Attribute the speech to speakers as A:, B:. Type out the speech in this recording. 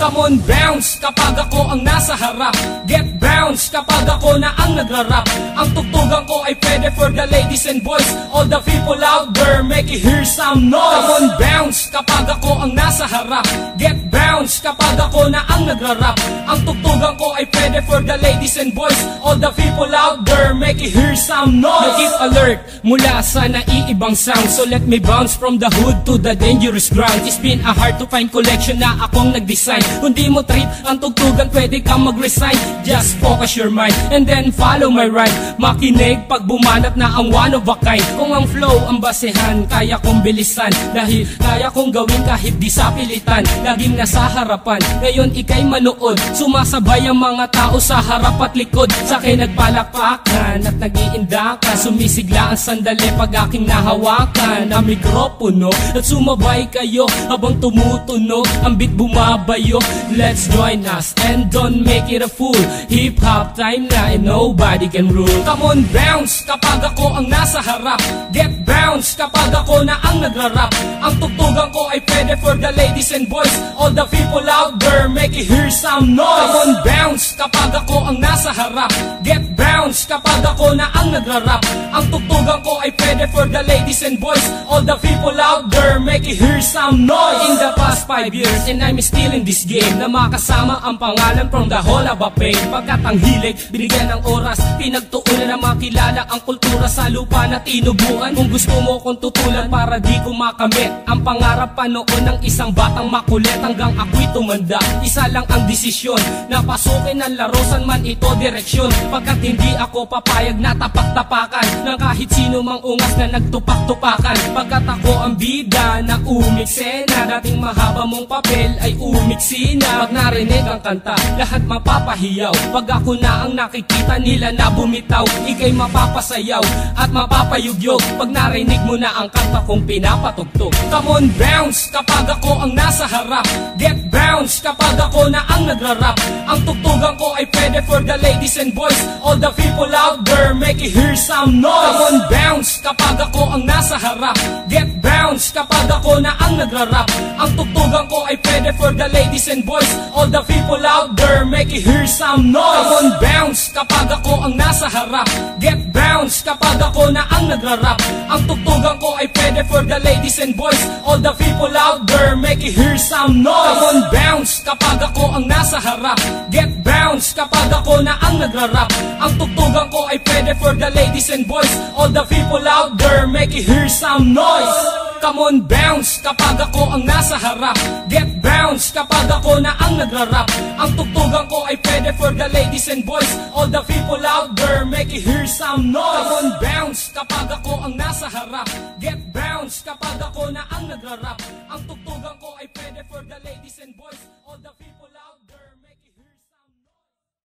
A: Come on, bounce kapag ako ang nasa harap. Get bounce kapag ako na ang nagrarap. Ang tugtugan ko ay pwede for the ladies and boys. All the people out there, make you hear some noise. Come on, bounce kapag ako ang nasa harap. Get bounce kapag ako na ang nagrarap. Ang tugtugan ko ay pwede for the ladies and boys. All the people out there, make you hear some noise. Keep alert mula sa naiibang sound. So let me bounce from the hood to the dangerous ground. It's been a hard to find collection na akong nag-design. Kung di mo trip ang tugtugan, pwede kang mag-resign. Just focus your mind and then follow my rhyme. Makinig pag bumanat na ang one of a kind. Kung ang flow ang basehan, kaya kong bilisan. Dahil kaya kong gawin kahit di sa pilitan. Laging nasa harapan, ngayon ikay manood. Sumasabay ang mga tao sa harap at likod. Sa akin nagpalakpakan at nag-iindakan. Sumisigla ang sandali pag aking nahawakan ang mikropono. At sumabay kayo habang tumutunog ang beat bumabayo. Let's join us and don't make it a fool. Hip-hop time na and nobody can rule. Come on, bounce kapag ako ang nasa harap. Get bounce kapag ako na ang nagrarap. Ang tugtugan ko ay pwede for the ladies and boys. All the people out there, make you hear some noise. Come on, bounce kapag ako ang nasa harap. Get bounce kapag ako na ang nagrarap. Ang tugtugan ko ay pwede for the ladies and boys. All the people out there, make you hear some noise. In the past 5 years and I'm still in this game, na makasama ang pangalan from the whole of a pain. Pagkat ang hilig, binigyan ng oras, pinagtuunan na makilala ang kultura sa lupa na tinubuan. Kung gusto mo kong tutulan para di ko makamit ang pangarap pa noon ng isang batang makulit. Hanggang ako'y tumanda, isa lang ang desisyon, na pasukin ang larosan man ito direksyon. Pagkat hindi ako papayag na tapak-tapakan ng kahit sino mang ungas na nagtupak-tupakan. Pagkat ako ang bida na umiksena, dating mahaba mong papel ay umiksi na. Pag narinig ang kanta, lahat mapapahiyaw. Pag ako na ang nakikita nila na bumitaw, ikay mapapasayaw at mapapayugyog. Pag narinig mo na ang kanta kong pinapatugtog. Come on, bounce kapag ako ang nasa harap. Get bounce kapag ako na ang nagrarap. Ang tugtugan ko ay pwede for the ladies and boys. All the people out there, make you hear some noise. Come on, bounce kapag ako ang nasa harap. Get bounce kapag ako na ang nagrarap. Ang tugtugan ko ay pwede for the ladies and boys. All the people out there, make you hear some noise. Come on, bounce kapag ako ang nasa harap. Get bounce kapag ako na ang nagrarap. Ang tugtugan ko ay pwede for the ladies and boys. All the people out there, make you hear some noise. Come on, bounce kapag ako ang nasa harap. Get bounce kapag ako na ang nagrarap. Ang tugtugan ko ay pwede for the ladies and boys. All the people out there, make you hear some noise. Come on, bounce kapag ako ang nasa harap. Get bounce kapag ako na ang nagrarap. Ang tugtugan ko ay pwede for the ladies and boys. All the people out there, make you hear some noise. Come on, bounce kapag ako ang nasa harap. Get bounce kapag ako na ang nagrarap.